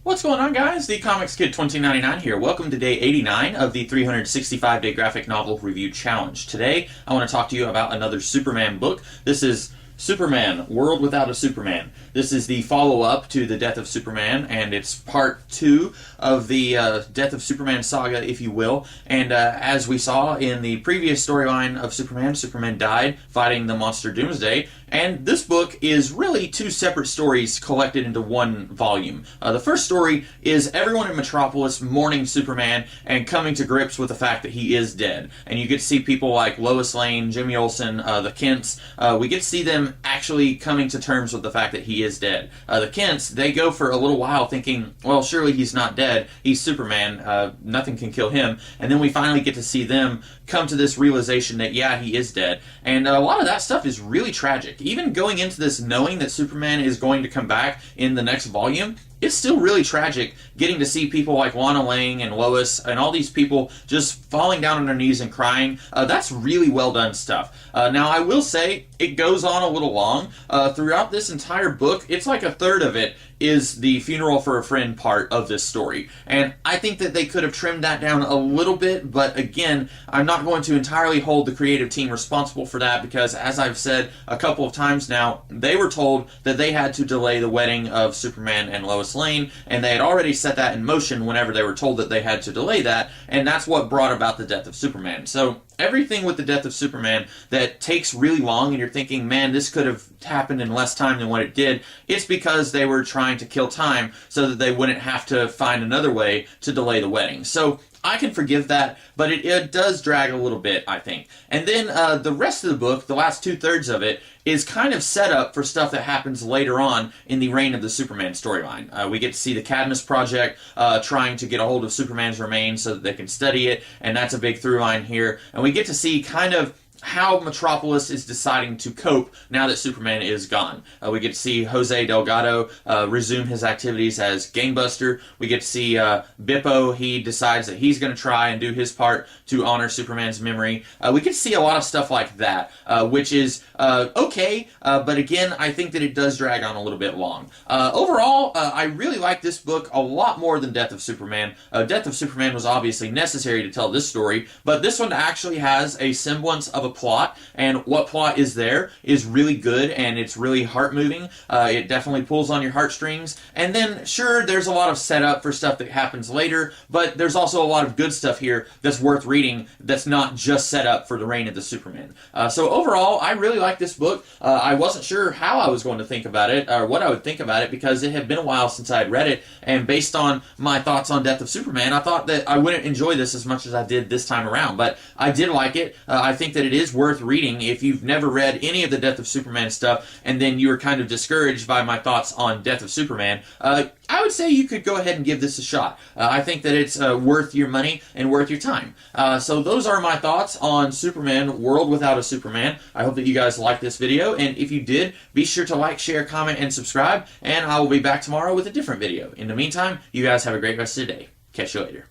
What's going on, guys? The Comics Kid 2099 here. Welcome to day 89 of the 365-day graphic novel review challenge. Today, I want to talk to you about another Superman book. This is Superman, World Without a Superman. This is the follow-up to The Death of Superman, and it's part 2 of the Death of Superman saga, if you will. And as we saw in the previous storyline of Superman, Superman died fighting the monster Doomsday. And this book is really two separate stories collected into one volume. The first story is everyone in Metropolis mourning Superman and coming to grips with the fact that he is dead. And you get to see people like Lois Lane, Jimmy Olsen, the Kents. We get to see them actually coming to terms with the fact that he is dead. The Kents, they go for a little while thinking, well, surely he's not dead. He's Superman. Nothing can kill him. And then we finally get to see them come to this realization that, yeah, he is dead. And a lot of that stuff is really tragic. Even going into this knowing that Superman is going to come back in the next volume, it's still really tragic getting to see people like Lana Lang and Lois and all these people just falling down on their knees and crying. That's really well done stuff. Now, I will say, it goes on a little long. Throughout this entire book, it's like a third of it is the funeral for a friend part of this story. And I think that they could have trimmed that down a little bit, but again, I'm not going to entirely hold the creative team responsible for that because, as I've said a couple of times now, they were told that they had to delay the wedding of Superman and Lois Lane, and they had already set that in motion whenever they were told that they had to delay that, and that's what brought about the death of Superman. So everything with the death of Superman that takes really long and you're thinking, man, this could have happened in less time than what it did, it's because they were trying to kill time so that they wouldn't have to find another way to delay the wedding. So I can forgive that, but it does drag a little bit, I think. And then the rest of the book, the last two-thirds of it, is kind of set up for stuff that happens later on in the Reign of the Superman storyline. We get to see the Cadmus Project trying to get a hold of Superman's remains so that they can study it, and that's a big through line here. And we get to see kind of how Metropolis is deciding to cope now that Superman is gone. We get to see Jose Delgado resume his activities as gangbuster. We get to see Bippo. He decides that he's going to try and do his part to honor Superman's memory. We get to see a lot of stuff like that, which is okay, but again, I think that it does drag on a little bit long. Overall, I really like this book a lot more than Death of Superman. Death of Superman was obviously necessary to tell this story, but this one actually has a semblance of a plot, and what plot is there is really good, and it's really heart-moving. It definitely pulls on your heartstrings, and then, sure, there's a lot of setup for stuff that happens later, but there's also a lot of good stuff here that's worth reading that's not just set up for the Reign of the Superman. So overall, I really like this book. I wasn't sure how I was going to think about it, or what I would think about it, because it had been a while since I had read it, and based on my thoughts on Death of Superman, I thought that I wouldn't enjoy this as much as I did this time around, but I did like it. I think that it is worth reading if you've never read any of the Death of Superman stuff and then you were kind of discouraged by my thoughts on Death of Superman. I would say you could go ahead and give this a shot. I think that it's worth your money and worth your time. So those are my thoughts on Superman, World Without a Superman. I hope that you guys liked this video, and if you did, be sure to like, share, comment, and subscribe, and I will be back tomorrow with a different video. In the meantime, you guys have a great rest of the day. Catch you later.